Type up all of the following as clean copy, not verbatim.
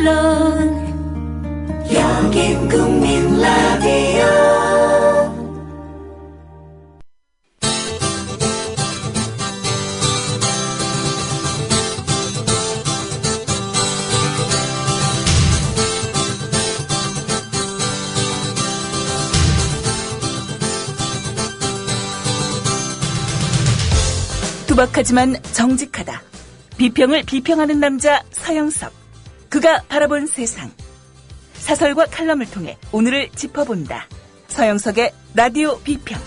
물론 여긴 국민 라디오. 투박하지만 정직하다. 비평을 비평하는 남자 서영석. 그가 바라본 세상. 사설과 칼럼을 통해 오늘을 짚어본다. 서영석의 라디오 비평.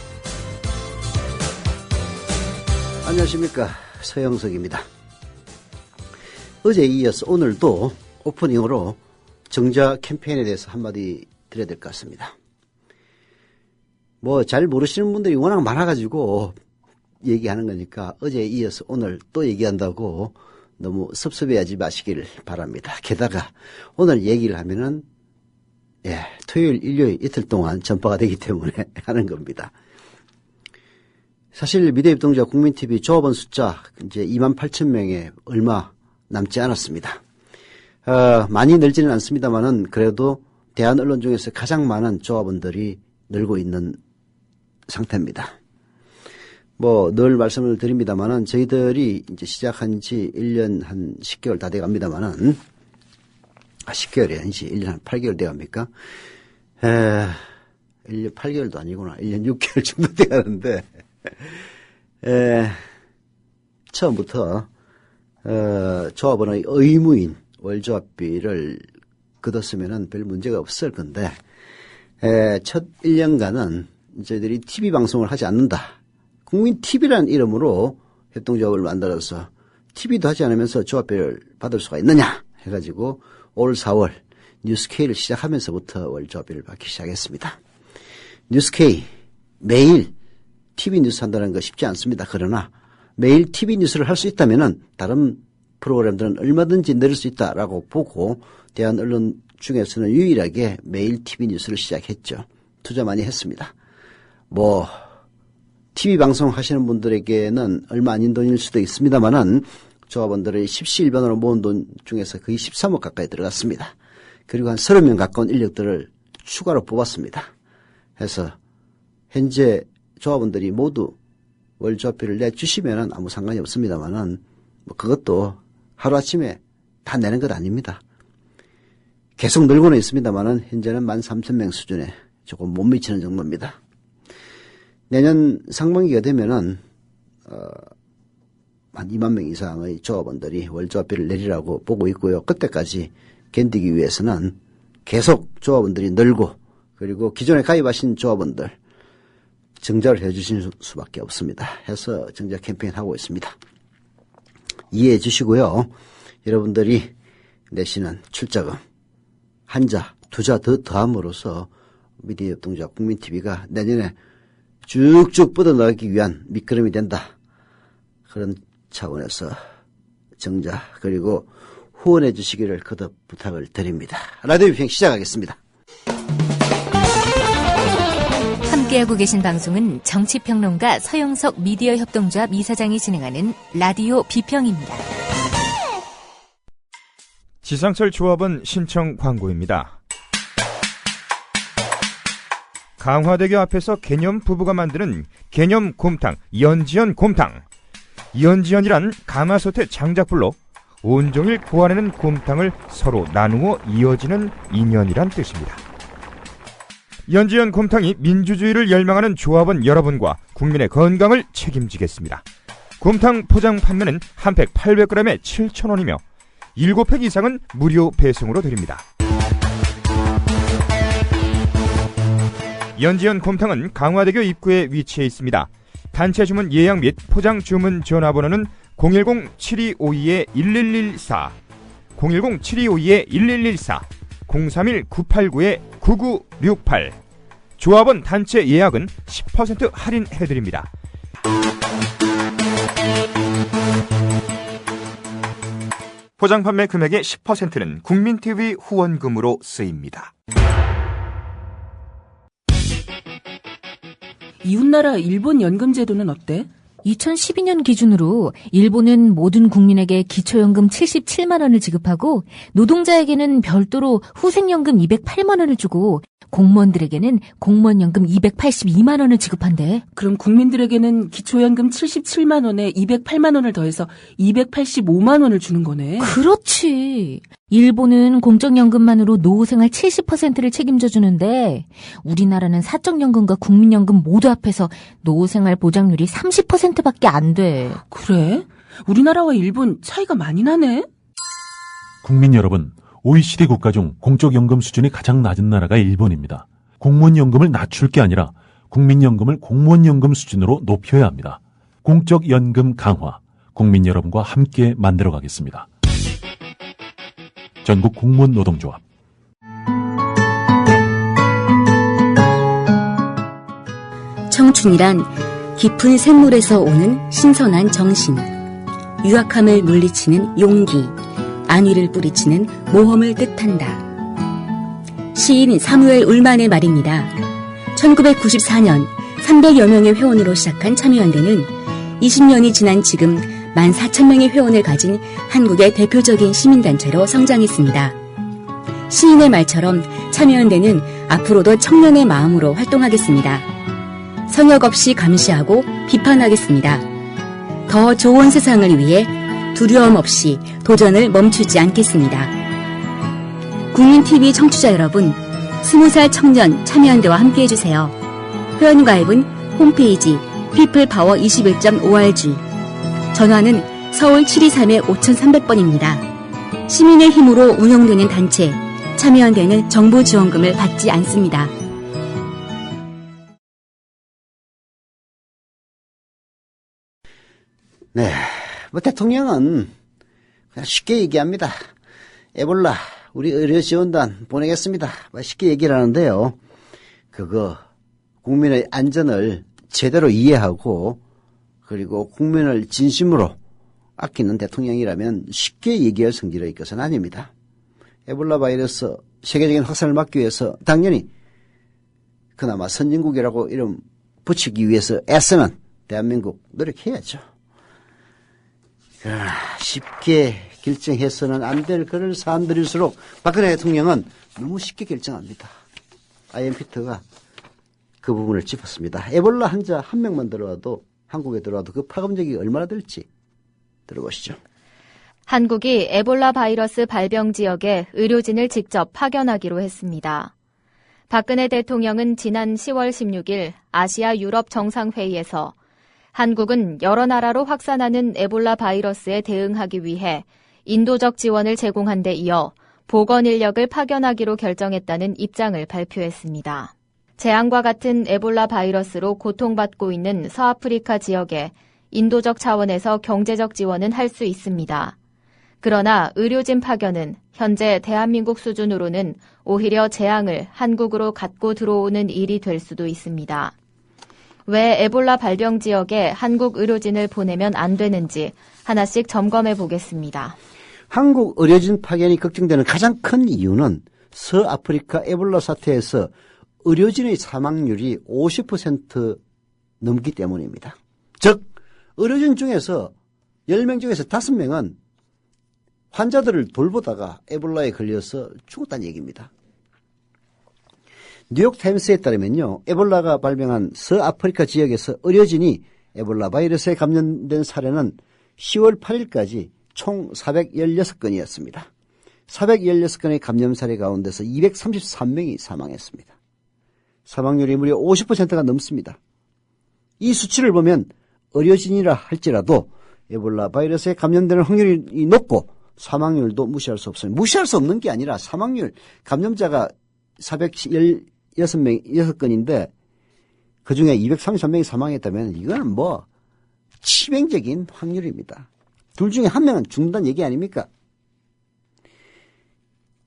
안녕하십니까, 서영석입니다. 어제에 이어서 오늘도 오프닝으로 정자 캠페인에 대해서 한마디 드려야 될 것 같습니다. 잘 모르시는 분들이 워낙 많아가지고 얘기하는 거니까 어제에 이어서 오늘 또 얘기한다고 너무 섭섭해하지 마시길 바랍니다. 게다가 오늘 얘기를 하면은 토요일, 일요일 이틀 동안 전파가 되기 때문에 하는 겁니다. 사실 미래협동조합 국민TV 조합원 숫자 이제 28,000명에 얼마 남지 않았습니다. 많이 늘지는 않습니다만은 그래도 대한 언론 중에서 가장 많은 조합원들이 늘고 있는 상태입니다. 늘 말씀을 드립니다만은 저희들이 이제 시작한 지 1년 한 10개월 다 돼 갑니다만은 10개월이 아니지 1년 한 8개월 돼 갑니까? 1년 8개월도 아니구나. 1년 6개월 정도 돼 가는데 처음부터 조합원의 의무인 월조합비를 걷었으면은 별 문제가 없을 건데 첫 1년간은 저희들이 TV 방송을 하지 않는다. 국민 TV라는 이름으로 협동조합을 만들어서 TV도 하지 않으면서 조합비를 받을 수가 있느냐 해가지고 올 4월 뉴스K를 시작하면서부터 월조합비를 받기 시작했습니다. 뉴스K 매일 TV 뉴스 한다는 거 쉽지 않습니다. 그러나 매일 TV 뉴스를 할 수 있다면은 다른 프로그램들은 얼마든지 내릴 수 있다라고 보고 대한 언론 중에서는 유일하게 매일 TV 뉴스를 시작했죠. 투자 많이 했습니다. TV 방송 하시는 분들에게는 얼마 아닌 돈일 수도 있습니다만은 조합원들의 십시일반으로 모은 돈 중에서 거의 13억 가까이 들어갔습니다. 그리고 한 30명 가까운 인력들을 추가로 뽑았습니다. 해서 현재 조합원들이 모두 월조합비를 내주시면은 아무 상관이 없습니다만은 그것도 하루아침에 다 내는 것 아닙니다. 계속 늘고는 있습니다만은 현재는 13,000명 수준에 조금 못 미치는 정도입니다. 내년 상반기가 되면은 한 2만 명 이상의 조합원들이 월조합비를 내리라고 보고 있고요. 그때까지 견디기 위해서는 계속 조합원들이 늘고 그리고 기존에 가입하신 조합원들 정자를 해주실 수밖에 없습니다. 해서 정자 캠페인 하고 있습니다. 이해해 주시고요. 여러분들이 내시는 출자금 한 자, 두 자 더함으로써 미래협동조합 국민TV가 내년에 쭉쭉 뻗어나가기 위한 밑거름이 된다. 그런 차원에서 정자 그리고 후원해 주시기를 거듭 부탁을 드립니다. 라디오 비평 시작하겠습니다. 함께하고 계신 방송은 정치평론가 서영석 미디어협동조합 이사장이 진행하는 라디오 비평입니다. 지상철 조합원 신청 광고입니다. 강화대교 앞에서 개념 부부가 만드는 개념 곰탕 연지연 곰탕. 연지연이란 가마솥의 장작불로 온종일 구워내는 곰탕을 서로 나누어 이어지는 인연이란 뜻입니다. 연지연 곰탕이 민주주의를 열망하는 조합원 여러분과 국민의 건강을 책임지겠습니다. 곰탕 포장 판매는 한 팩 800g에 7,000원이며 7팩 이상은 무료 배송으로 드립니다. 연지연 곰탕은 강화대교 입구에 위치해 있습니다. 단체 주문 예약 및 포장 주문 전화번호는 010-7252-1114, 010-7252-1114, 031-989-9968. 조합원 단체 예약은 10% 할인해드립니다. 포장 판매 금액의 10%는 국민TV 후원금으로 쓰입니다. 이웃나라 일본 연금 제도는 어때? 2012년 기준으로 일본은 모든 국민에게 기초연금 77만 원을 지급하고 노동자에게는 별도로 후생연금 208만 원을 주고 공무원들에게는 공무원연금 282만 원을 지급한대. 그럼 국민들에게는 기초연금 77만 원에 208만 원을 더해서 285만 원을 주는 거네. 그렇지. 일본은 공적연금만으로 노후생활 70%를 책임져 주는데 우리나라는 사적연금과 국민연금 모두 합해서 노후생활 보장률이 30%밖에 안 돼. 그래? 우리나라와 일본 차이가 많이 나네? 국민 여러분, OECD 국가 중 공적연금 수준이 가장 낮은 나라가 일본입니다. 공무원연금을 낮출 게 아니라 국민연금을 공무원연금 수준으로 높여야 합니다. 공적연금 강화, 국민 여러분과 함께 만들어가겠습니다. 전국 공무원 노동조합. 청춘이란 깊은 샘물에서 오는 신선한 정신, 유약함을 물리치는 용기, 안위를 뿌리치는 모험을 뜻한다. 시인 사무엘 울만의 말입니다. 1994년 300여 명의 회원으로 시작한 참여연대는 20년이 지난 지금 14,000명의 회원을 가진 한국의 대표적인 시민단체로 성장했습니다. 시인의 말처럼 참여연대는 앞으로도 청년의 마음으로 활동하겠습니다. 성역 없이 감시하고 비판하겠습니다. 더 좋은 세상을 위해 두려움 없이 도전을 멈추지 않겠습니다. 국민TV 청취자 여러분, 20살 청년 참여연대와 함께해주세요. 회원가입은 홈페이지 peoplepower21.org, 전화는 서울 723-5300번입니다. 시민의 힘으로 운영되는 단체, 참여연대는 정부 지원금을 받지 않습니다. 네. 뭐 대통령은 그냥 쉽게 얘기합니다. 에볼라, 우리 의료지원단 보내겠습니다. 쉽게 얘기를 하는데요. 그거 국민의 안전을 제대로 이해하고 그리고 국민을 진심으로 아끼는 대통령이라면 쉽게 얘기할 성질의 것은 아닙니다. 에볼라 바이러스 세계적인 확산을 막기 위해서 당연히 그나마 선진국이라고 이름 붙이기 위해서 애쓰는 대한민국 노력해야죠. 그러나 쉽게 결정해서는 안 될 그런 사안들일수록 박근혜 대통령은 너무 쉽게 결정합니다. IMPT가 그 부분을 짚었습니다. 에볼라 환자 한 명만 들어와도 한국에 들어와도 그 파급력이 얼마나 될지 들어보시죠. 한국이 에볼라 바이러스 발병 지역에 의료진을 직접 파견하기로 했습니다. 박근혜 대통령은 지난 10월 16일 아시아 유럽 정상회의에서 한국은 여러 나라로 확산하는 에볼라 바이러스에 대응하기 위해 인도적 지원을 제공한 데 이어 보건 인력을 파견하기로 결정했다는 입장을 발표했습니다. 재앙과 같은 에볼라 바이러스로 고통받고 있는 서아프리카 지역에 인도적 차원에서 경제적 지원은 할 수 있습니다. 그러나 의료진 파견은 현재 대한민국 수준으로는 오히려 재앙을 한국으로 갖고 들어오는 일이 될 수도 있습니다. 왜 에볼라 발병 지역에 한국 의료진을 보내면 안 되는지 하나씩 점검해 보겠습니다. 한국 의료진 파견이 걱정되는 가장 큰 이유는 서아프리카 에볼라 사태에서 의료진의 사망률이 50% 넘기 때문입니다. 즉 의료진 중에서 10명 중에서 5명은 환자들을 돌보다가 에볼라에 걸려서 죽었다는 얘기입니다. 뉴욕타임스에 따르면요, 에볼라가 발병한 서아프리카 지역에서 의료진이 에볼라 바이러스에 감염된 사례는 10월 8일까지 총 416건이었습니다. 416건의 감염 사례 가운데서 233명이 사망했습니다. 사망률이 무려 50%가 넘습니다. 이 수치를 보면 의료진이라 할지라도 에볼라 바이러스에 감염되는 확률이 높고 사망률도 무시할 수 없습니다. 무시할 수 없는 게 아니라 사망률, 감염자가 416건인데 그중에 233명이 사망했다면 이거는 뭐 치명적인 확률입니다. 둘 중에 한 명은 죽는다는 얘기 아닙니까?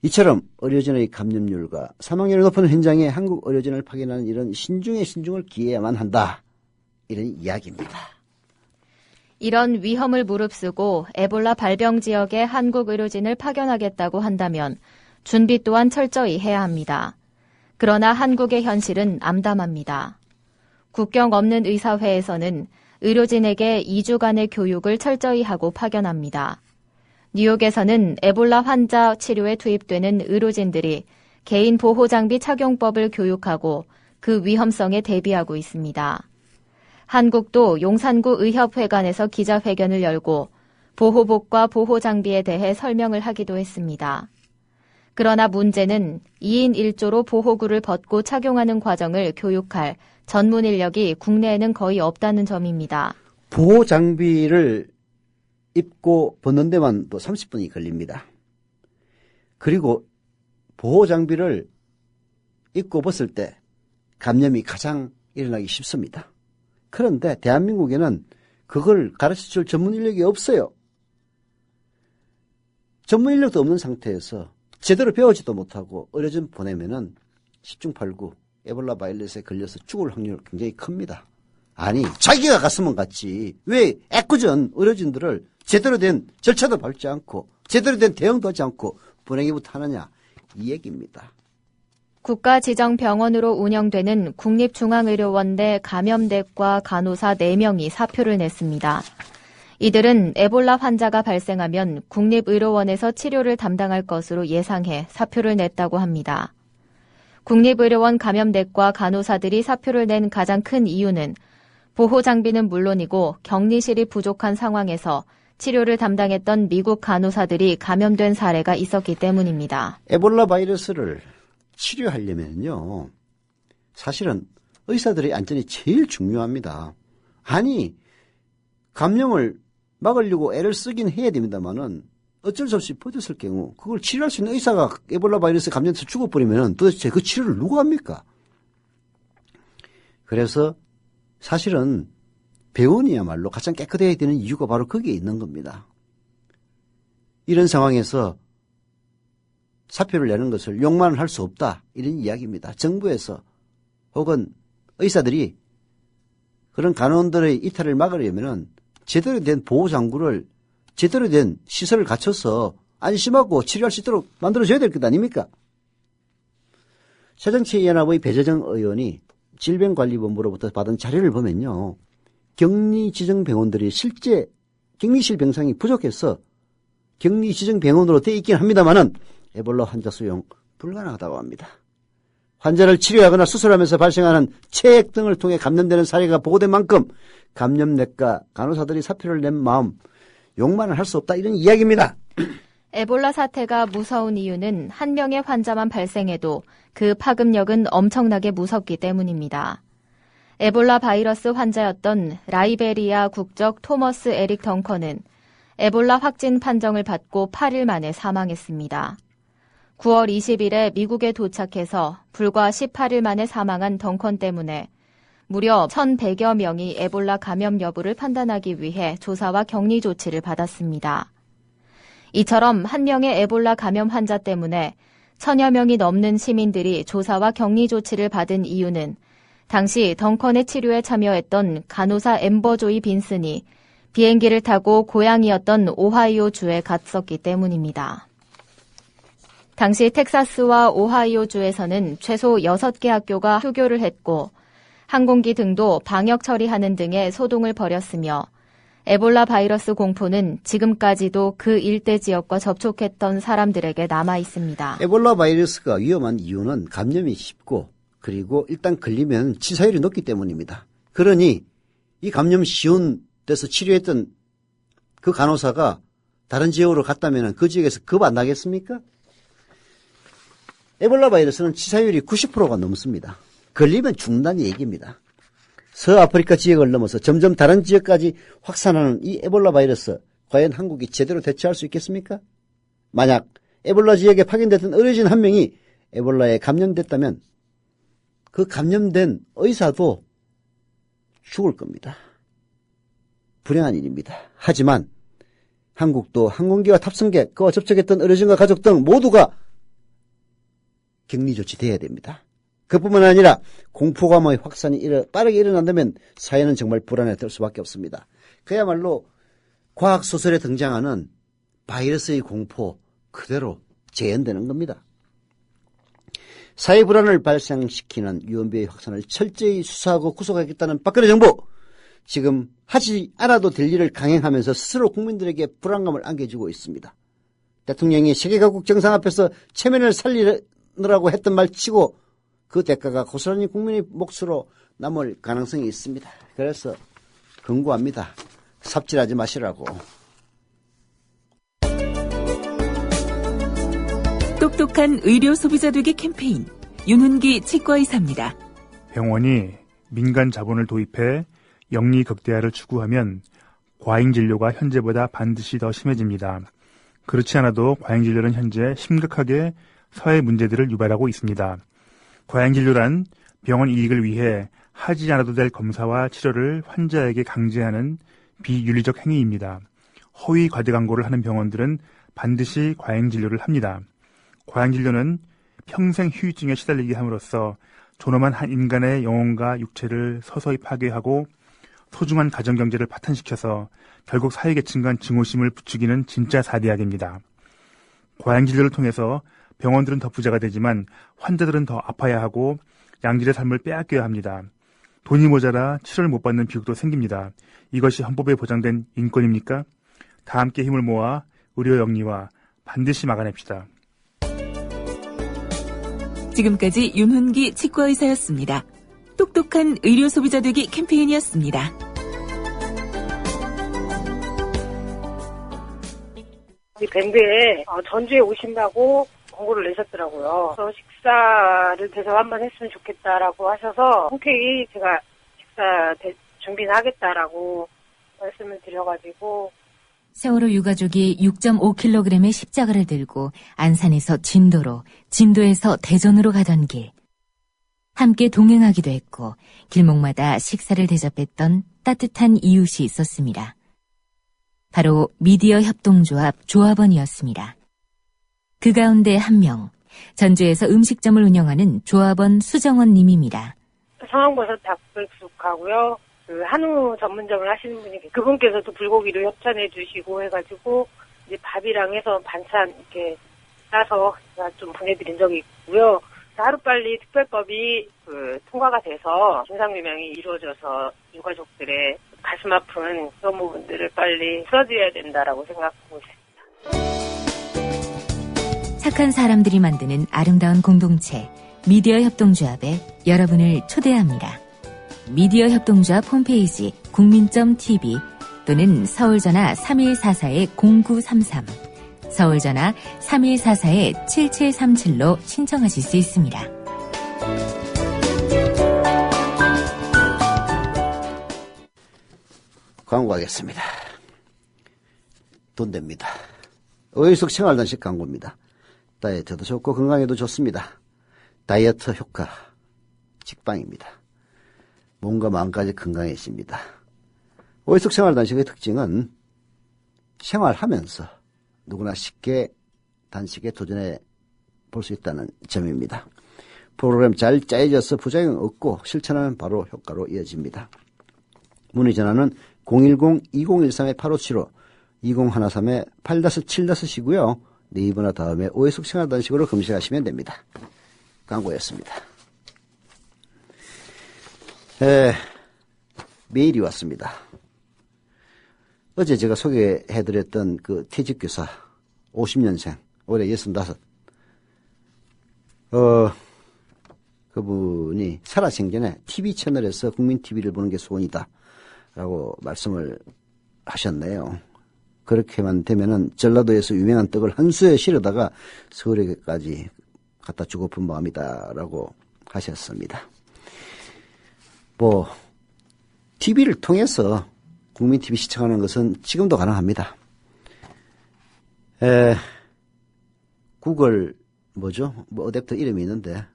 이처럼 의료진의 감염률과 사망률이 높은 현장에 한국 의료진을 파견하는 이런 신중에 신중을 기해야만 한다. 이런 이야기입니다. 이런 위험을 무릅쓰고 에볼라 발병 지역에 한국 의료진을 파견하겠다고 한다면 준비 또한 철저히 해야 합니다. 그러나 한국의 현실은 암담합니다. 국경 없는 의사회에서는 의료진에게 2주간의 교육을 철저히 하고 파견합니다. 뉴욕에서는 에볼라 환자 치료에 투입되는 의료진들이 개인 보호 장비 착용법을 교육하고 그 위험성에 대비하고 있습니다. 한국도 용산구 의협회관에서 기자회견을 열고 보호복과 보호 장비에 대해 설명을 하기도 했습니다. 그러나 문제는 2인 1조로 보호구를 벗고 착용하는 과정을 교육할 전문 인력이 국내에는 거의 없다는 점입니다. 보호 장비를 입고 벗는 데만 또 30분이 걸립니다. 그리고 보호 장비를 입고 벗을 때 감염이 가장 일어나기 쉽습니다. 그런데 대한민국에는 그걸 가르쳐줄 전문 인력이 없어요. 전문 인력도 없는 상태에서 제대로 배우지도 못하고 의료진 보내면은 10중 8구 에볼라 바이러스에 걸려서 죽을 확률이 굉장히 큽니다. 아니, 자기가 갔으면 갔지. 왜 애꿎은 의료진들을 제대로 된 절차도 밟지 않고 제대로 된 대응도 하지 않고 보내기부터 하느냐, 이 얘기입니다. 국가지정병원으로 운영되는 국립중앙의료원대 감염대과 간호사 4명이 사표를 냈습니다. 이들은 에볼라 환자가 발생하면 국립의료원에서 치료를 담당할 것으로 예상해 사표를 냈다고 합니다. 국립의료원 감염대과 간호사들이 사표를 낸 가장 큰 이유는 보호장비는 물론이고 격리실이 부족한 상황에서 치료를 담당했던 미국 간호사들이 감염된 사례가 있었기 때문입니다. 에볼라 바이러스를 치료하려면요, 사실은 의사들의 안전이 제일 중요합니다. 아니, 감염을 막으려고 애를 쓰긴 해야 됩니다만은 어쩔 수 없이 퍼졌을 경우 그걸 치료할 수 있는 의사가 에볼라 바이러스에 감염돼서 죽어버리면 도대체 그 치료를 누가 합니까? 그래서 사실은 병원이야말로 가장 깨끗해야 되는 이유가 바로 거기에 있는 겁니다. 이런 상황에서 사표를 내는 것을 용만을 할 수 없다, 이런 이야기입니다. 정부에서 혹은 의사들이 그런 간호원들의 이탈을 막으려면 제대로 된 보호장구를 제대로 된 시설을 갖춰서 안심하고 치료할 수 있도록 만들어줘야 될 것 아닙니까? 새정치연합의 배재정 의원이 질병관리본부로부터 받은 자료를 보면요, 격리지정병원들이 실제 격리실 병상이 부족해서 격리지정병원으로 돼 있긴 합니다만은 에볼라 환자 수용 불가능하다고 합니다. 환자를 치료하거나 수술하면서 발생하는 체액 등을 통해 감염되는 사례가 보고된 만큼 감염내과 간호사들이 사표를 낸 마음 용만을 할 수 없다, 이런 이야기입니다. 에볼라 사태가 무서운 이유는 한 명의 환자만 발생해도 그 파급력은 엄청나게 무섭기 때문입니다. 에볼라 바이러스 환자였던 라이베리아 국적 토머스 에릭 덩컨은 에볼라 확진 판정을 받고 8일 만에 사망했습니다. 9월 20일에 미국에 도착해서 불과 18일 만에 사망한 덩컨 때문에 무려 1,100여 명이 에볼라 감염 여부를 판단하기 위해 조사와 격리 조치를 받았습니다. 이처럼 한 명의 에볼라 감염 환자 때문에 1,000여 명이 넘는 시민들이 조사와 격리 조치를 받은 이유는 당시 덩컨의 치료에 참여했던 간호사 엠버 조이 빈슨이 비행기를 타고 고향이었던 오하이오주에 갔었기 때문입니다. 당시 텍사스와 오하이오주에서는 최소 6개 학교가 휴교를 했고 항공기 등도 방역 처리하는 등의 소동을 벌였으며 에볼라 바이러스 공포는 지금까지도 그 일대 지역과 접촉했던 사람들에게 남아 있습니다. 에볼라 바이러스가 위험한 이유는 감염이 쉽고 그리고 일단 걸리면 치사율이 높기 때문입니다. 그러니 이 감염 쉬운 데서 치료했던 그 간호사가 다른 지역으로 갔다면 그 지역에서 겁 안 나겠습니까? 에볼라 바이러스는 치사율이 90%가 넘습니다. 걸리면 죽는다는 얘기입니다. 서아프리카 지역을 넘어서 점점 다른 지역까지 확산하는 이 에볼라 바이러스, 과연 한국이 제대로 대처할 수 있겠습니까? 만약 에볼라 지역에 파견됐던 의료진 한 명이 에볼라에 감염됐다면 그 감염된 의사도 죽을 겁니다. 불행한 일입니다. 하지만 한국도 항공기와 탑승객, 그와 접촉했던 의료진과 가족 등 모두가 격리 조치돼야 됩니다. 그뿐만 아니라 공포감의 확산이 빠르게 일어난다면 사회는 정말 불안에 들 수밖에 없습니다. 그야말로 과학소설에 등장하는 바이러스의 공포 그대로 재현되는 겁니다. 사회 불안을 발생시키는 유언비의 확산을 철저히 수사하고 구속하겠다는 박근혜 정부, 지금 하지 않아도 될 일을 강행하면서 스스로 국민들에게 불안감을 안겨주고 있습니다. 대통령이 세계각국 정상 앞에서 체면을 살리느라고 했던 말 치고 그 대가가 고스란히 국민의 몫으로 남을 가능성이 있습니다. 그래서 권고합니다. 삽질하지 마시라고. 똑똑한 의료 소비자 되기 캠페인 윤은기 치과의사입니다. 병원이 민간 자본을 도입해 영리 극대화를 추구하면 과잉 진료가 현재보다 반드시 더 심해집니다. 그렇지 않아도 과잉 진료는 현재 심각하게 사회 문제들을 유발하고 있습니다. 과잉 진료란 병원 이익을 위해 하지 않아도 될 검사와 치료를 환자에게 강제하는 비윤리적 행위입니다. 허위 과대 광고를 하는 병원들은 반드시 과잉 진료를 합니다. 과잉 진료는 평생 후유증에 시달리게 함으로써 존엄한 한 인간의 영혼과 육체를 서서히 파괴하고 소중한 가정경제를 파탄시켜서 결국 사회계층 간 증오심을 부추기는 진짜 사대악입니다. 과잉 진료를 통해서 병원들은 더 부자가 되지만 환자들은 더 아파야 하고 양질의 삶을 빼앗겨야 합니다. 돈이 모자라 치료를 못 받는 비극도 생깁니다. 이것이 헌법에 보장된 인권입니까? 다 함께 힘을 모아 의료 영리화 반드시 막아냅시다. 지금까지 윤훈기 치과의사였습니다. 똑똑한 의료 소비자 되기 캠페인이었습니다. 이 밴드에 전주에 오신다고 광고를 내셨더라고요. 그래서 식사를 대접 한번 했으면 좋겠다라고 하셔서 흔쾌히 제가 식사 준비는 하겠다라고 말씀을 드려가지고 세월호 유가족이 6.5kg의 십자가를 들고 안산에서 진도로, 진도에서 대전으로 가던 길. 함께 동행하기도 했고 길목마다 식사를 대접했던 따뜻한 이웃이 있었습니다. 바로 미디어 협동조합 조합원이었습니다. 그 가운데 한 명, 전주에서 음식점을 운영하는 조합원 수정원 님입니다. 상황버섯 닭백숙하고요. 그 한우 전문점을 하시는 분이 그분께서도 불고기를 협찬해 주시고 해가지고 이제 밥이랑 해서 반찬 이렇게 싸서 제가 좀 보내드린 적이 있고요. 하루빨리 특별법이 통과가 돼서 진상규명이 이루어져서 유가족들의 가슴 아픈 그런 부분들을 빨리 풀어드려야 된다라고 생각하고 있습니다. 착한 사람들이 만드는 아름다운 공동체 미디어 협동조합에 여러분을 초대합니다. 미디어 협동조합 홈페이지 국민.tv 또는 서울전화 3144-0933 서울전화 3144-7737로 신청하실 수 있습니다. 광고하겠습니다. 돈 됩니다. 의숙 생활단식 광고입니다. 다이어트도 좋고 건강에도 좋습니다. 다이어트 효과 직방입니다. 몸과 마음까지 건강해집니다. 의숙 생활단식의 특징은 생활하면서 누구나 쉽게 단식에 도전해 볼 수 있다는 점입니다. 프로그램 잘 짜여져서 부작용 없고 실천하면 바로 효과로 이어집니다. 문의 전화는 010-2013-8575 2013-8-7-이고요. 네이버나 다음에 오해숙 생활단식으로 검색하시면 됩니다. 광고였습니다. 메일이 왔습니다. 어제 제가 소개해드렸던 그 퇴직교사 50년생 올해 65 그분이 살아생전에 TV 채널에서 국민TV를 보는 게 소원이다 라고 말씀을 하셨네요. 그렇게만 되면은 전라도에서 유명한 떡을 한 수에 실어다가 서울에까지 갖다 주고픈 마음이다 라고 하셨습니다. TV를 통해서 국민TV 시청하는 것은 지금도 가능합니다. 구글 어댑터 이름이 있는데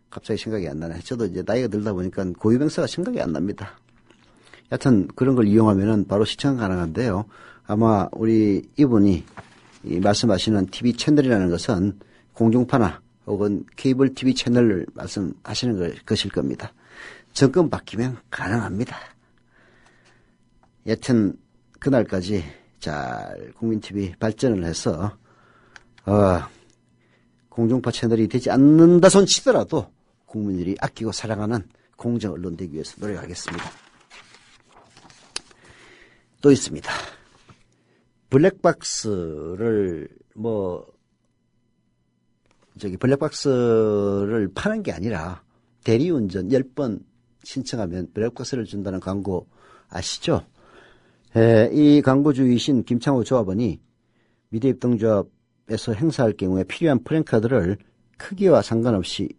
갑자기 생각이 안 나네. 저도 이제 나이가 들다 보니까 고유명사가 생각이 안 납니다. 여튼 그런 걸 이용하면은 바로 시청 가능한데요. 아마 우리 이분이 말씀하시는 TV 채널이라는 것은 공중파나 혹은 케이블 TV 채널을 말씀하시는 것일 겁니다. 정권 바뀌면 가능합니다. 여튼 그날까지 잘 국민TV 발전을 해서 공중파 채널이 되지 않는다 손 치더라도 국민들이 아끼고 사랑하는 공정 언론 되기 위해서 노력하겠습니다. 또 있습니다. 블랙박스를 블랙박스를 파는 게 아니라 대리운전 10번 신청하면 블랙박스를 준다는 광고 아시죠? 이 광고주이신 김창호 조합원이 미래입동조합에서 행사할 경우에 필요한 프랜카드를 크기와 상관없이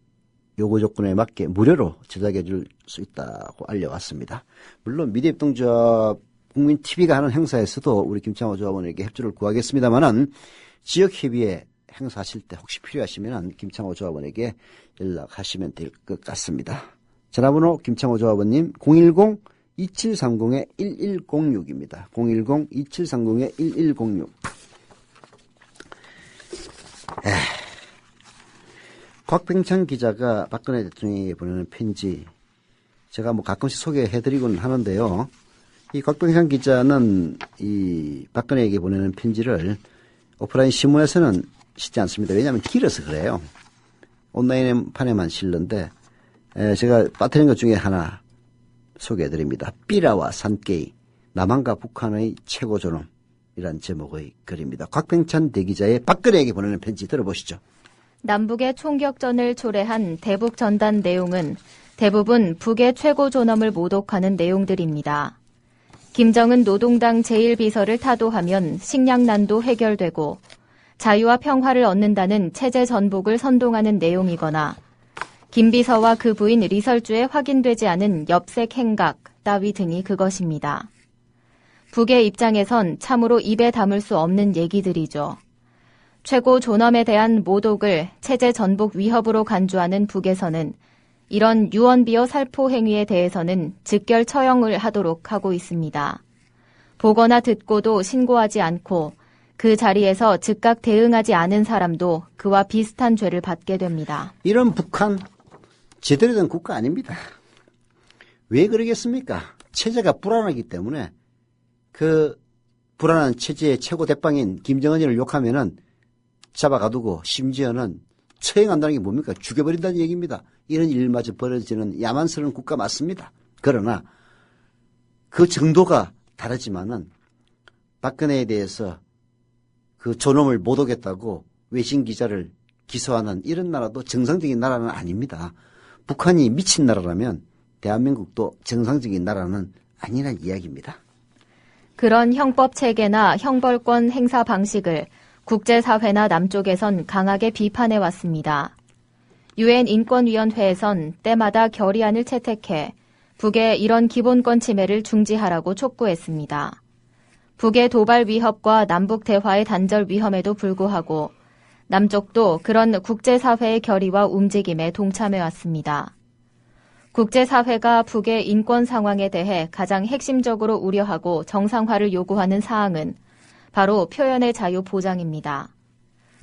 요구 조건에 맞게 무료로 제작해 줄 수 있다고 알려왔습니다. 물론 미래입동조합 국민TV가 하는 행사에서도 우리 김창호 조합원에게 협조를 구하겠습니다만은 지역협의회 행사하실 때 혹시 필요하시면 김창호 조합원에게 연락하시면 될 것 같습니다. 전화번호 김창호 조합원님 010-2730-1106입니다. 010-2730-1106. 곽병찬 기자가 박근혜 대통령에게 보내는 편지 제가 가끔씩 소개해드리곤 하는데요. 이 곽병찬 기자는 이 박근혜에게 보내는 편지를 오프라인 신문에서는 싣지 않습니다. 왜냐하면 길어서 그래요. 온라인판에만 실는데 제가 빠뜨린 것 중에 하나 소개해드립니다. 삐라와 산케이 남한과 북한의 최고 존엄이란 제목의 글입니다. 곽병찬 대기자의 박근혜에게 보내는 편지 들어보시죠. 남북의 총격전을 초래한 대북 전단 내용은 대부분 북의 최고 존엄을 모독하는 내용들입니다. 김정은 노동당 제1비서를 타도하면 식량난도 해결되고 자유와 평화를 얻는다는 체제 전복을 선동하는 내용이거나 김 비서와 그 부인 리설주에 확인되지 않은 엽색 행각 따위 등이 그것입니다. 북의 입장에선 참으로 입에 담을 수 없는 얘기들이죠. 최고 존엄에 대한 모독을 체제 전복 위협으로 간주하는 북에서는 이런 유언비어 살포 행위에 대해서는 즉결 처형을 하도록 하고 있습니다. 보거나 듣고도 신고하지 않고 그 자리에서 즉각 대응하지 않은 사람도 그와 비슷한 죄를 받게 됩니다. 이런 북한 제대로 된 국가 아닙니다. 왜 그러겠습니까? 체제가 불안하기 때문에 그 불안한 체제의 최고 대빵인 김정은이를 욕하면은 잡아가두고 심지어는 처형한다는 게 뭡니까? 죽여버린다는 얘기입니다. 이런 일마저 벌어지는 야만스러운 국가 맞습니다. 그러나 그 정도가 다르지만은 박근혜에 대해서 그 존엄을 모독했다고 외신 기자를 기소하는 이런 나라도 정상적인 나라는 아닙니다. 북한이 미친 나라라면 대한민국도 정상적인 나라는 아니란 이야기입니다. 그런 형법 체계나 형벌권 행사 방식을 국제사회나 남쪽에선 강하게 비판해 왔습니다. 유엔 인권위원회에선 때마다 결의안을 채택해 북의 이런 기본권 침해를 중지하라고 촉구했습니다. 북의 도발 위협과 남북 대화의 단절 위험에도 불구하고 남쪽도 그런 국제사회의 결의와 움직임에 동참해 왔습니다. 국제사회가 북의 인권 상황에 대해 가장 핵심적으로 우려하고 정상화를 요구하는 사항은 바로 표현의 자유 보장입니다.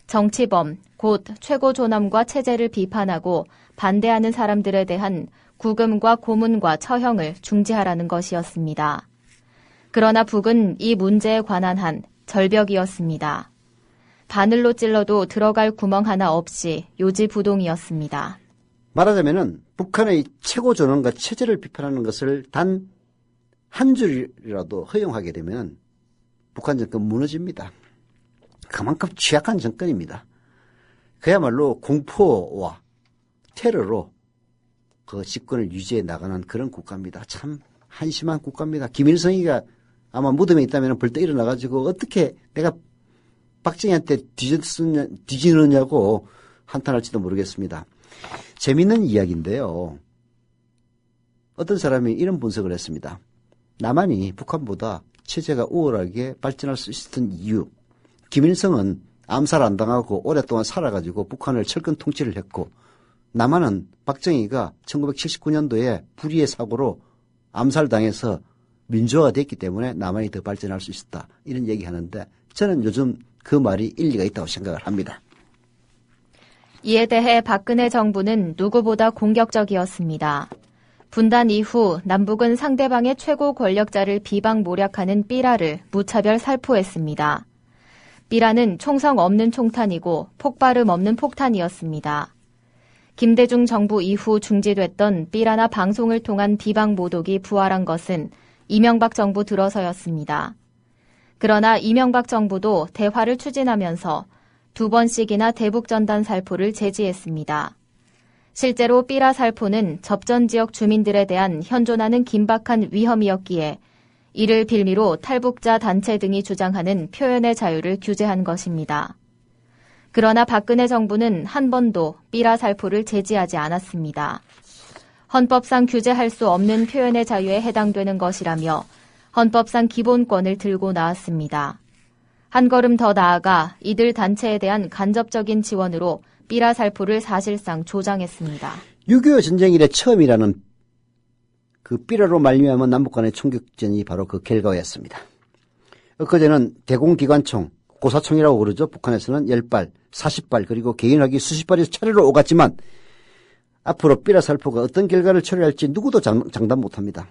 정치범, 곧 최고 존엄과 체제를 비판하고 반대하는 사람들에 대한 구금과 고문과 처형을 중지하라는 것이었습니다. 그러나 북은 이 문제에 관한 한 절벽이었습니다. 바늘로 찔러도 들어갈 구멍 하나 없이 요지부동이었습니다. 말하자면은 북한의 최고 존엄과 체제를 비판하는 것을 단 한 줄이라도 허용하게 되면 북한 정권 무너집니다. 그만큼 취약한 정권입니다. 그야말로 공포와 테러로 그 집권을 유지해 나가는 그런 국가입니다. 참 한심한 국가입니다. 김일성이가 아마 무덤에 있다면 벌떡 일어나가지고 어떻게 내가 박정희한테 뒤지느냐고 한탄할지도 모르겠습니다. 재미있는 이야기인데요. 어떤 사람이 이런 분석을 했습니다. 남한이 북한보다 체제가 우월하게 발전할 수 있었던 이유. 김일성은 암살 안 당하고 오랫동안 살아가지고 북한을 철권 통치를 했고 남한은 박정희가 1979년도에 불의의 사고로 암살당해서 민주화됐기 때문에 남한이 더 발전할 수 있었다. 이런 얘기하는데 저는 요즘 그 말이 일리가 있다고 생각을 합니다. 이에 대해 박근혜 정부는 누구보다 공격적이었습니다. 분단 이후 남북은 상대방의 최고 권력자를 비방모략하는 삐라를 무차별 살포했습니다. 삐라는 총성 없는 총탄이고 폭발음 없는 폭탄이었습니다. 김대중 정부 이후 중지됐던 삐라나 방송을 통한 비방 모독이 부활한 것은 이명박 정부 들어서였습니다. 그러나 이명박 정부도 대화를 추진하면서 2번씩이나 대북전단 살포를 제지했습니다. 실제로 삐라 살포는 접전 지역 주민들에 대한 현존하는 긴박한 위험이었기에 이를 빌미로 탈북자 단체 등이 주장하는 표현의 자유를 규제한 것입니다. 그러나 박근혜 정부는 한 번도 삐라 살포를 제지하지 않았습니다. 헌법상 규제할 수 없는 표현의 자유에 해당되는 것이라며 헌법상 기본권을 들고 나왔습니다. 한 걸음 더 나아가 이들 단체에 대한 간접적인 지원으로 삐라 살포를 사실상 조장했습니다. 6.25 전쟁 이래 처음이라는 그 삐라로 말미암은 남북 간의 총격전이 바로 그 결과였습니다. 엊그제는 대공기관총, 고사총이라고 그러죠. 북한에서는 10발, 40발 그리고 개인화기 수십 발이 차례로 오갔지만 앞으로 삐라 살포가 어떤 결과를 초래할지 누구도 장담 못합니다.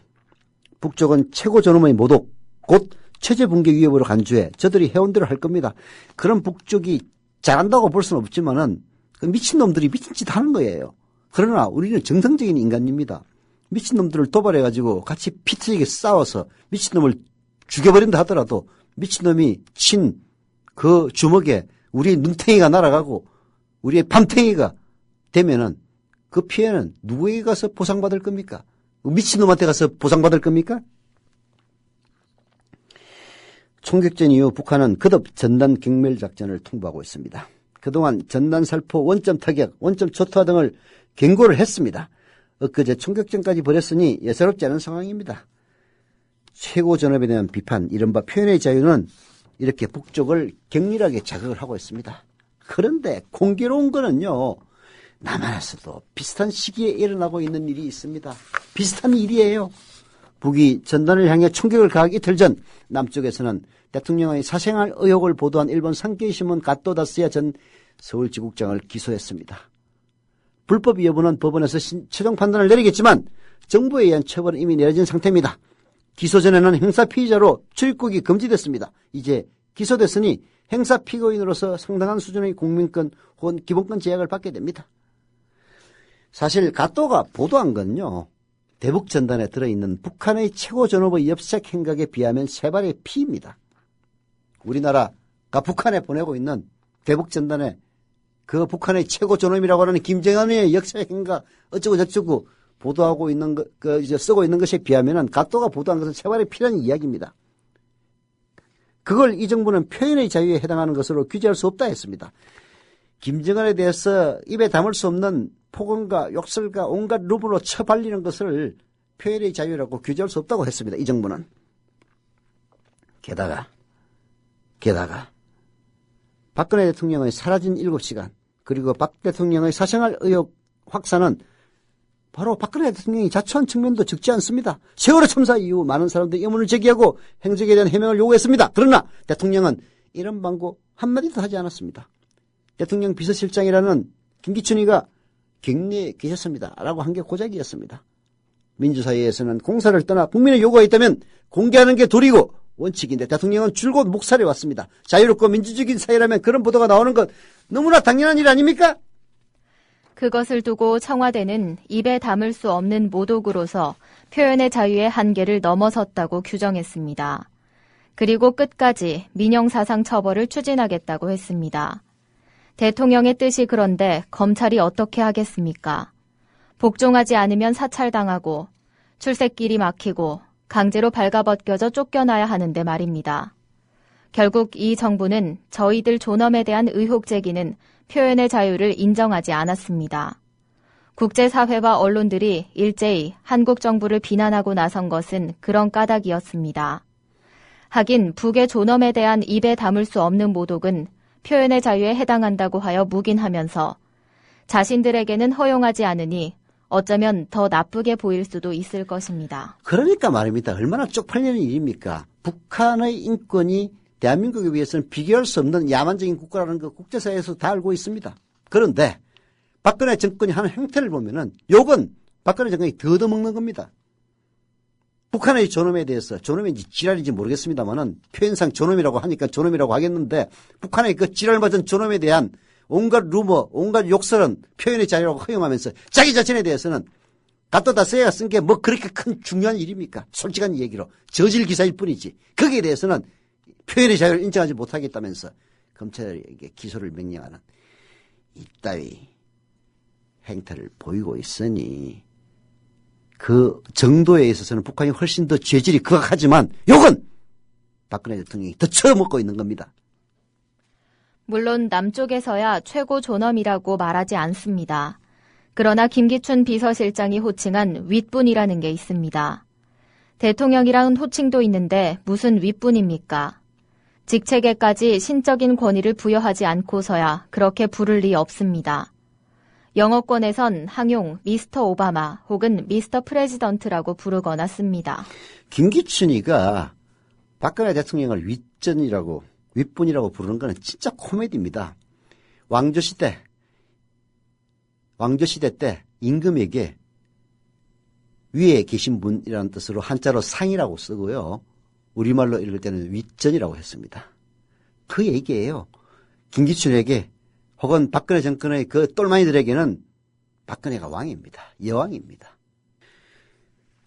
북쪽은 최고 저놈의 모독, 곧 체제 붕괴 위협으로 간주해 저들이 해온 대로 할 겁니다. 그런 북쪽이 잘한다고 볼 수는 없지만은 그 미친놈들이 미친 짓 하는 거예요. 그러나 우리는 정상적인 인간입니다. 미친놈들을 도발해가지고 같이 피 터지게 싸워서 미친놈을 죽여버린다 하더라도 미친놈이 친 그 주먹에 우리의 눈탱이가 날아가고 우리의 밤탱이가 되면은 그 피해는 누구에게 가서 보상받을 겁니까? 미친놈한테 가서 보상받을 겁니까? 총격전 이후 북한은 거듭 전단 경멸 작전을 통보하고 있습니다. 그동안 전단 살포, 원점 타격, 원점 초토화 등을 경고를 했습니다. 엊그제 총격전까지 벌였으니 예사롭지 않은 상황입니다. 최고 전업에 대한 비판, 이른바 표현의 자유는 이렇게 북쪽을 격렬하게 자극을 하고 있습니다. 그런데 공교로운 거는요, 남한에서도 비슷한 시기에 일어나고 있는 일이 있습니다. 비슷한 일이에요. 북이 전단을 향해 총격을 가하기 이틀 전 남쪽에서는 대통령의 사생활 의혹을 보도한 일본 산케이신문 가토다스야 전 서울지국장을 기소했습니다. 불법 여부는 법원에서 최종 판단을 내리겠지만 정부에 의한 처벌은 이미 내려진 상태입니다. 기소 전에는 행사 피의자로 출입국이 금지됐습니다. 이제 기소됐으니 행사 피고인으로서 상당한 수준의 국민권 혹은 기본권 제약을 받게 됩니다. 사실 가토가 보도한 건요, 대북 전단에 들어있는 북한의 최고 전업의 엽색 행각에 비하면 세 발의 피입니다. 우리나라가 북한에 보내고 있는 대북 전단에 그 북한의 최고 전업이라고 하는 김정은의 역사 행각 어쩌고 저쩌고 보도하고 있는 쓰고 있는 것에 비하면은 가토가 보도한 것은 세 발의 피라는 이야기입니다. 그걸 이 정부는 표현의 자유에 해당하는 것으로 규제할 수 없다 했습니다. 김정은에 대해서 입에 담을 수 없는 폭언과 욕설과 온갖 루브로 쳐발리는 것을 표현의 자유라고 규제할 수 없다고 했습니다. 이 정부는. 게다가 박근혜 대통령의 사라진 7시간 그리고 박 대통령의 사생활 의혹 확산은 바로 박근혜 대통령이 자초한 측면도 적지 않습니다. 세월호 참사 이후 많은 사람들이 의문을 제기하고 행적에 대한 해명을 요구했습니다. 그러나 대통령은 이런 방구 한마디도 하지 않았습니다. 대통령 비서실장이라는 김기춘이가 격리에 계셨습니다. 라고 한 게 고작이었습니다. 민주사회에서는 공사를 떠나 국민의 요구가 있다면 공개하는 게 도리고 원칙인데 대통령은 줄곧 묵살해 왔습니다. 자유롭고 민주적인 사회라면 그런 보도가 나오는 것 너무나 당연한 일 아닙니까? 그것을 두고 청와대는 입에 담을 수 없는 모독으로서 표현의 자유의 한계를 넘어섰다고 규정했습니다. 그리고 끝까지 민영사상 처벌을 추진하겠다고 했습니다. 대통령의 뜻이 그런데 검찰이 어떻게 하겠습니까? 복종하지 않으면 사찰당하고 출세길이 막히고 강제로 발가벗겨져 쫓겨나야 하는데 말입니다. 결국 이 정부는 저희들 존엄에 대한 의혹 제기는 표현의 자유를 인정하지 않았습니다. 국제사회와 언론들이 일제히 한국 정부를 비난하고 나선 것은 그런 까닭이었습니다. 하긴 북의 존엄에 대한 입에 담을 수 없는 모독은 표현의 자유에 해당한다고 하여 묵인하면서 자신들에게는 허용하지 않으니 어쩌면 더 나쁘게 보일 수도 있을 것입니다. 그러니까 말입니다. 얼마나 쪽팔리는 일입니까? 북한의 인권이 대한민국에 비해서는 비교할 수 없는 야만적인 국가라는 거 국제사회에서 다 알고 있습니다. 그런데 박근혜 정권이 하는 행태를 보면은 욕은 박근혜 정권이 더 얻어먹는 겁니다. 북한의 존엄에 대해서, 존엄인지 지랄인지 모르겠습니다만은 표현상 존엄이라고 하니까 존엄이라고 하겠는데 북한의 그 지랄맞은 존엄에 대한 온갖 루머, 온갖 욕설은 표현의 자유라고 허용하면서 자기 자신에 대해서는 갖다 써야 쓴 게 뭐 그렇게 큰 중요한 일입니까? 솔직한 얘기로 저질 기사일 뿐이지. 거기에 대해서는 표현의 자유를 인정하지 못하겠다면서 검찰에게 기소를 명령하는 이따위 행태를 보이고 있으니 그 정도에 있어서는 북한이 훨씬 더 죄질이 극악하지만 욕은 박근혜 대통령이 더 처먹고 있는 겁니다. 물론 남쪽에서야 최고 존엄이라고 말하지 않습니다. 그러나 김기춘 비서실장이 호칭한 윗분이라는 게 있습니다. 대통령이라는 호칭도 있는데 무슨 윗분입니까? 직책에까지 신적인 권위를 부여하지 않고서야 그렇게 부를 리 없습니다. 영어권에선 항용 미스터 오바마 혹은 미스터 프레지던트라고 부르거나 씁니다. 김기춘이가 박근혜 대통령을 윗분이라고 부르는 거는 진짜 코미디입니다. 왕조시대 때 임금에게 위에 계신 분이라는 뜻으로 한자로 상이라고 쓰고요. 우리말로 읽을 때는 윗전이라고 했습니다. 그 얘기예요. 김기춘에게 혹은 박근혜 정권의 그 똘마니들에게는 박근혜가 왕입니다. 여왕입니다.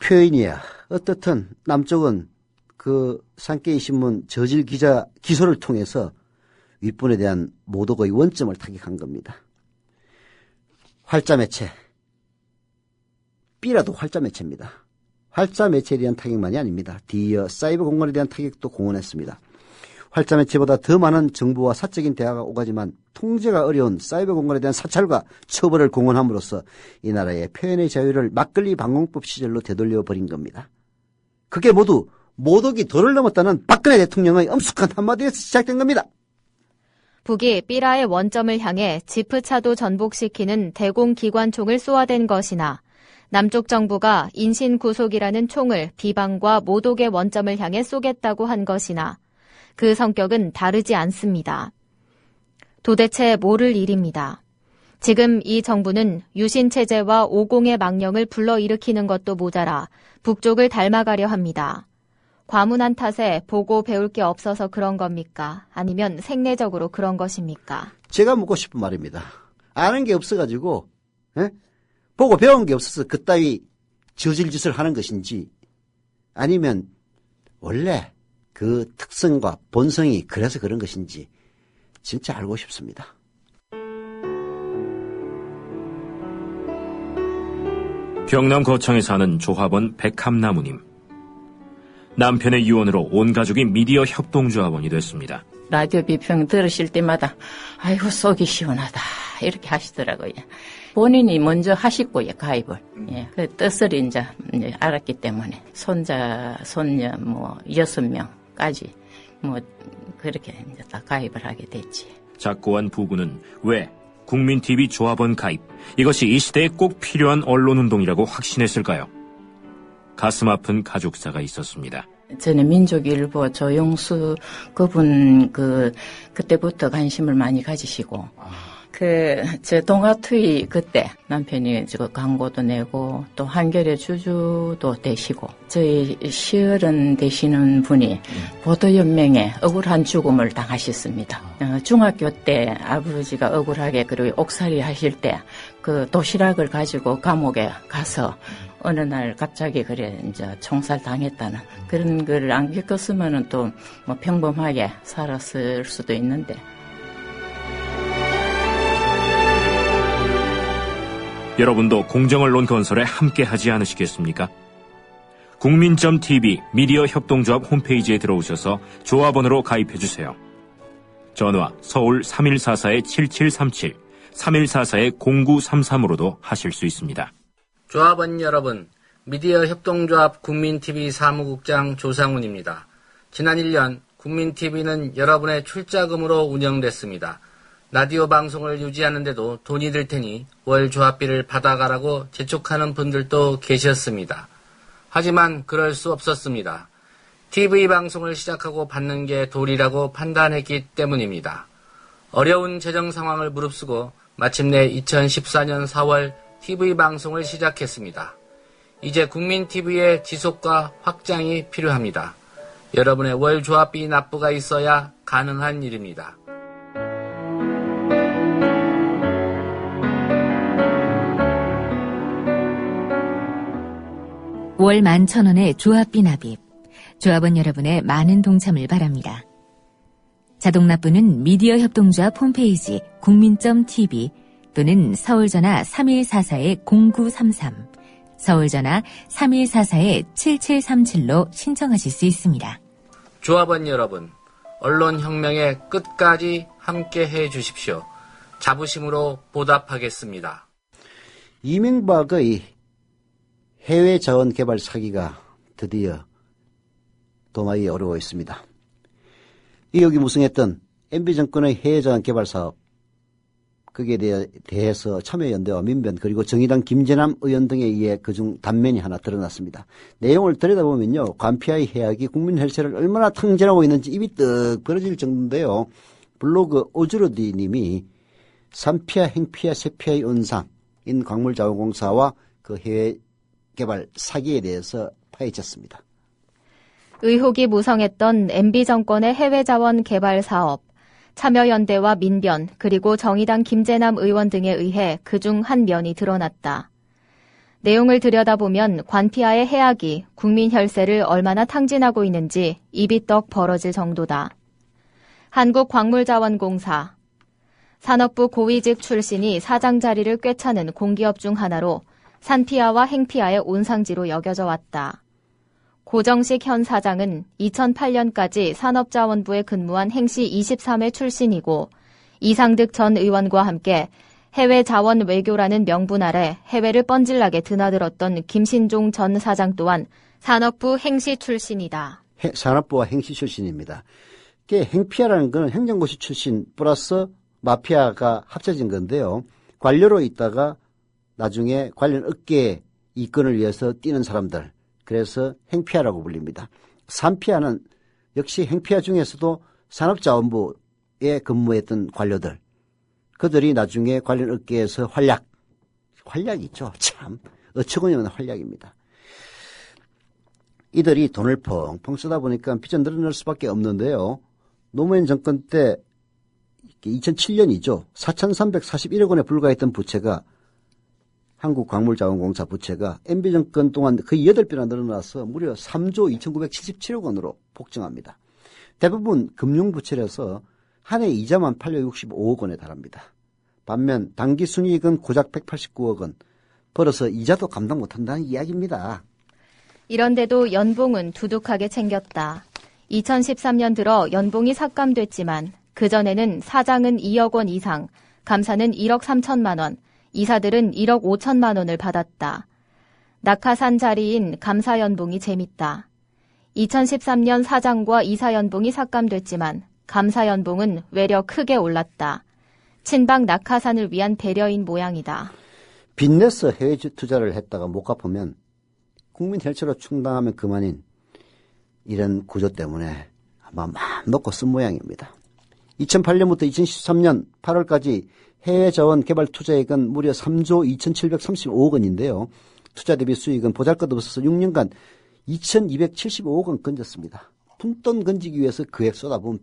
표현이야. 어떻든 남쪽은 그 산케이 신문 저질 기소를 통해서 윗분에 대한 모독의 원점을 타격한 겁니다. 활자매체. B라도 활자매체입니다. 활자매체에 대한 타격만이 아닙니다. D여 사이버 공간에 대한 타격도 공언했습니다. 활자매체보다 더 많은 정보와 사적인 대화가 오가지만 통제가 어려운 사이버 공간에 대한 사찰과 처벌을 공언함으로써 이 나라의 표현의 자유를 막걸리 방공법 시절로 되돌려 버린 겁니다. 그게 모두 모독이 도를 넘었다는 박근혜 대통령의 엄숙한 한마디에서 시작된 겁니다. 북이 삐라의 원점을 향해 지프차도 전복시키는 대공기관총을 쏘아댄 것이나 남쪽 정부가 인신구속이라는 총을 비방과 모독의 원점을 향해 쏘겠다고 한 것이나 그 성격은 다르지 않습니다. 도대체 모를 일입니다. 지금 이 정부는 유신체제와 오공의 망령을 불러일으키는 것도 모자라 북쪽을 닮아가려 합니다. 과문한 탓에 보고 배울 게 없어서 그런 겁니까? 아니면 생내적으로 그런 것입니까? 제가 묻고 싶은 말입니다. 아는 게 없어가지고 보고 배운 게 없어서 그따위 저질짓을 하는 것인지 아니면 원래 그 특성과 본성이 그래서 그런 것인지 진짜 알고 싶습니다. 경남 거창에 사는 조합원 백함나무님. 남편의 유언으로 온 가족이 미디어 협동조합원이 됐습니다. 라디오 비평 들으실 때마다 아이고 속이 시원하다 이렇게 하시더라고요. 본인이 먼저 하시고요, 가입을. 예, 그 뜻을 이제 알았기 때문에 손자, 손녀 6명까지 그렇게 이제 다 가입을 하게 됐지. 작고한 부부는 왜 국민TV 조합원 가입, 이것이 이 시대에 꼭 필요한 언론운동이라고 확신했을까요? 가슴 아픈 가족사가 있었습니다. 저는 민족일보 조영수 그분 그때부터 관심을 많이 가지시고 저 동아투이 그때 남편이 광고도 내고 또 한겨레 주주도 되시고 저희 시어른 되시는 분이 보도연맹에 억울한 죽음을 당하셨습니다. 중학교 때 아버지가 억울하게 그리고 옥살이 하실 때 그 도시락을 가지고 감옥에 가서 어느 날 갑자기 이제 총살 당했다는 그런 걸 안 겪었으면은 또 평범하게 살았을 수도 있는데. 여러분도 공정언론 건설에 함께하지 않으시겠습니까? 국민.tv 미디어 협동조합 홈페이지에 들어오셔서 조합원으로 가입해주세요. 전화 서울 3144-7737, 3144-0933으로도 하실 수 있습니다. 조합원 여러분, 미디어 협동조합 국민TV 사무국장 조상훈입니다. 지난 1년 국민TV는 여러분의 출자금으로 운영됐습니다. 라디오 방송을 유지하는데도 돈이 들 테니 월 조합비를 받아가라고 재촉하는 분들도 계셨습니다. 하지만 그럴 수 없었습니다. TV 방송을 시작하고 받는 게 도리라고 판단했기 때문입니다. 어려운 재정 상황을 무릅쓰고 마침내 2014년 4월 TV 방송을 시작했습니다. 이제 국민TV의 지속과 확장이 필요합니다. 여러분의 월 조합비 납부가 있어야 가능한 일입니다. 월 11,000원의 조합비 납입. 조합원 여러분의 많은 동참을 바랍니다. 자동납부는 미디어 협동조합 홈페이지 국민.tv 또는 서울전화 3144-0933, 서울전화 3144-7737로 신청하실 수 있습니다. 조합원 여러분, 언론혁명의 끝까지 함께해 주십시오. 자부심으로 보답하겠습니다. 이명박의 해외 자원 개발 사기가 드디어 도마에 오르고 있습니다. 의혹이 무성했던 MB정권의 해외 자원 개발 사업, 거기에 대해서 참여연대와 민변 그리고 정의당 김재남 의원 등에 의해 그중 단면이 하나 드러났습니다. 내용을 들여다보면요, 관피아의 해악이 국민 혈세를 얼마나 탕진하고 있는지 입이 떡 벌어질 정도인데요. 블로그 오즈로디 님이 산피아, 행피아, 세피아의 온상인 광물자원공사와 그 해외 개발 사기에 대해서 파헤쳤습니다. 의혹이 무성했던 MB정권의 해외자원 개발 사업, 참여연대와 민변 그리고 정의당 김재남 의원 등에 의해 그중 한 면이 드러났다. 내용을 들여다보면 관피아의 해악이 국민 혈세를 얼마나 탕진하고 있는지 입이 떡 벌어질 정도다. 한국광물자원공사, 산업부 고위직 출신이 사장 자리를 꿰차는 공기업 중 하나로 산피아와 행피아의 온상지로 여겨져 왔다. 고정식 현 사장은 2008년까지 산업자원부에 근무한 행시 23회 출신이고 이상득 전 의원과 함께 해외 자원 외교라는 명분 아래 해외를 뻔질나게 드나들었던 김신종 전 사장 또한 산업부 행시 출신이다. 산업부와 행시 출신입니다. 행피아라는 건 행정고시 출신 플러스 마피아가 합쳐진 건데요. 관료로 있다가 나중에 관련 업계의 이권을 위해서 뛰는 사람들, 그래서 행피아라고 불립니다. 산피아는 역시 행피아 중에서도 산업자원부에 근무했던 관료들, 그들이 나중에 관련 업계에서 활약이죠. 참 어처구니 없는 활약입니다. 이들이 돈을 펑펑 쓰다 보니까 빚은 늘어날 수밖에 없는데요. 노무현 정권 때 2007년이죠. 4,341억 원에 불과했던 부채가, 한국광물자원공사 부채가 MB정권 동안 거의 8배나 늘어나서 무려 3조 2,977억 원으로 폭증합니다. 대부분 금융부채라서 한 해 이자만 865억 원에 달합니다. 반면 당기순이익은 고작 189억 원, 벌어서 이자도 감당 못한다는 이야기입니다. 이런데도 연봉은 두둑하게 챙겼다. 2013년 들어 연봉이 삭감됐지만 그전에는 사장은 2억 원 이상, 감사는 1억 3천만 원, 이사들은 1억 5천만 원을 받았다. 낙하산 자리인 감사 연봉이 재밌다. 2013년 사장과 이사 연봉이 삭감됐지만 감사 연봉은 외려 크게 올랐다. 친박 낙하산을 위한 배려인 모양이다. 빚내서 해외 투자를 했다가 못 갚으면 국민 혈세로 충당하면 그만인 이런 구조 때문에 아마 마음 놓고 쓴 모양입니다. 2008년부터 2013년 8월까지 해외 자원 개발 투자액은 무려 3조 2,735억 원인데요. 투자 대비 수익은 보잘것없어서 6년간 2,275억 원 건졌습니다. 푼돈 건지기 위해서 그액 쏟아부은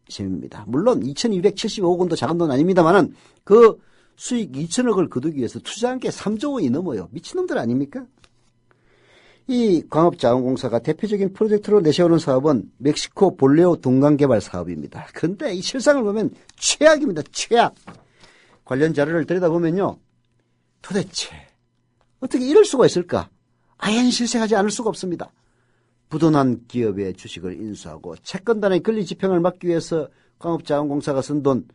셈입니다. 물론 2,275억 원도 작은 돈 아닙니다만은 그 수익 2천억을 거두기 위해서 투자한 게 3조 원이 넘어요. 미친놈들 아닙니까? 이 광업자원공사가 대표적인 프로젝트로 내세우는 사업은 멕시코 볼레오 동강 개발 사업입니다. 그런데 이 실상을 보면 최악입니다. 최악. 관련 자료를 들여다보면요, 도대체 어떻게 이럴 수가 있을까? 아예 실생하지 않을 수가 없습니다. 부도난 기업의 주식을 인수하고 채권단의 권리 집행을 막기 위해서 광업자원공사가 쓴 돈,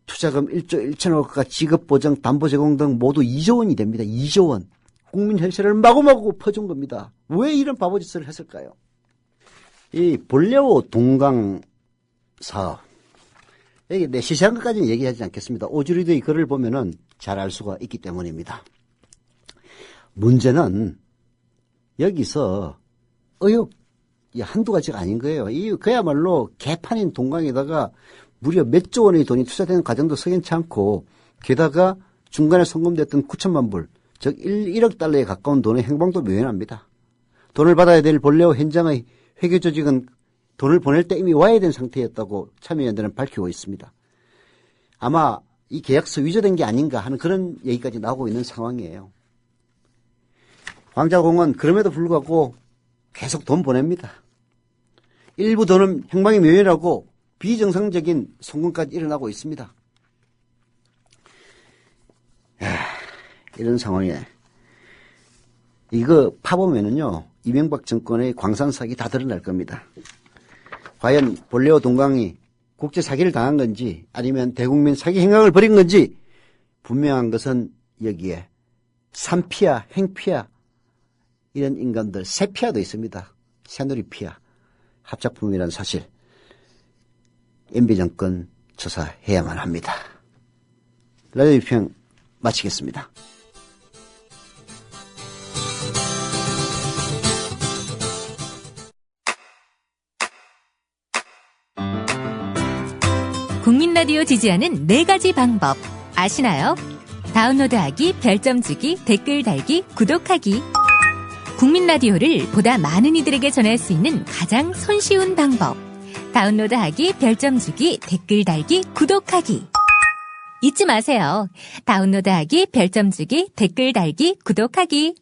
투자금 1조 1천억과 지급보장, 담보제공 등 모두 2조 원이 됩니다. 2조 원. 국민 혈세를 마구마구 퍼준 겁니다. 왜 이런 바보짓을 했을까요? 이 볼레오 동강 사업, 여기 내 시시한 것까지는 얘기하지 않겠습니다. 오즈리드의 글을 보면은 잘 알 수가 있기 때문입니다. 문제는 여기서 의혹이 한두 가지가 아닌 거예요. 이 그야말로 개판인 동강에다가 무려 몇 조 원의 돈이 투자되는 과정도 석연치 않고, 게다가 중간에 송금됐던 9천만 불, 즉 1억 달러에 가까운 돈의 행방도 묘연합니다. 돈을 받아야 될 볼레오 현장의 회계 조직은 돈을 보낼 때 이미 와야 된 상태였다고 참여연대는 밝히고 있습니다. 아마 이 계약서 위조된 게 아닌가 하는 그런 얘기까지 나오고 있는 상황이에요. 황자공은 그럼에도 불구하고 계속 돈 보냅니다. 일부 돈은 행방이 묘연하고 비정상적인 송금까지 일어나고 있습니다. 이런 상황에 이거 파보면은요, 이명박 정권의 광산 사기 다 드러날 겁니다. 과연 볼레오 동강이 국제 사기를 당한 건지 아니면 대국민 사기 행각을 벌인 건지 분명한 것은 여기에 산피아, 행피아 이런 인간들, 새피아도 있습니다. 새누리피아 합작품이라는 사실 MB 정권 조사해야만 합니다. 라디오 비평 마치겠습니다. 국민 라디오 지지하는 4가지 방법 아시나요? 다운로드하기, 별점 주기, 댓글 달기, 구독하기. 국민 라디오를 보다 많은 이들에게 전할 수 있는 가장 손쉬운 방법. 다운로드하기, 별점 주기, 댓글 달기, 구독하기. 잊지 마세요. 다운로드하기, 별점 주기, 댓글 달기, 구독하기.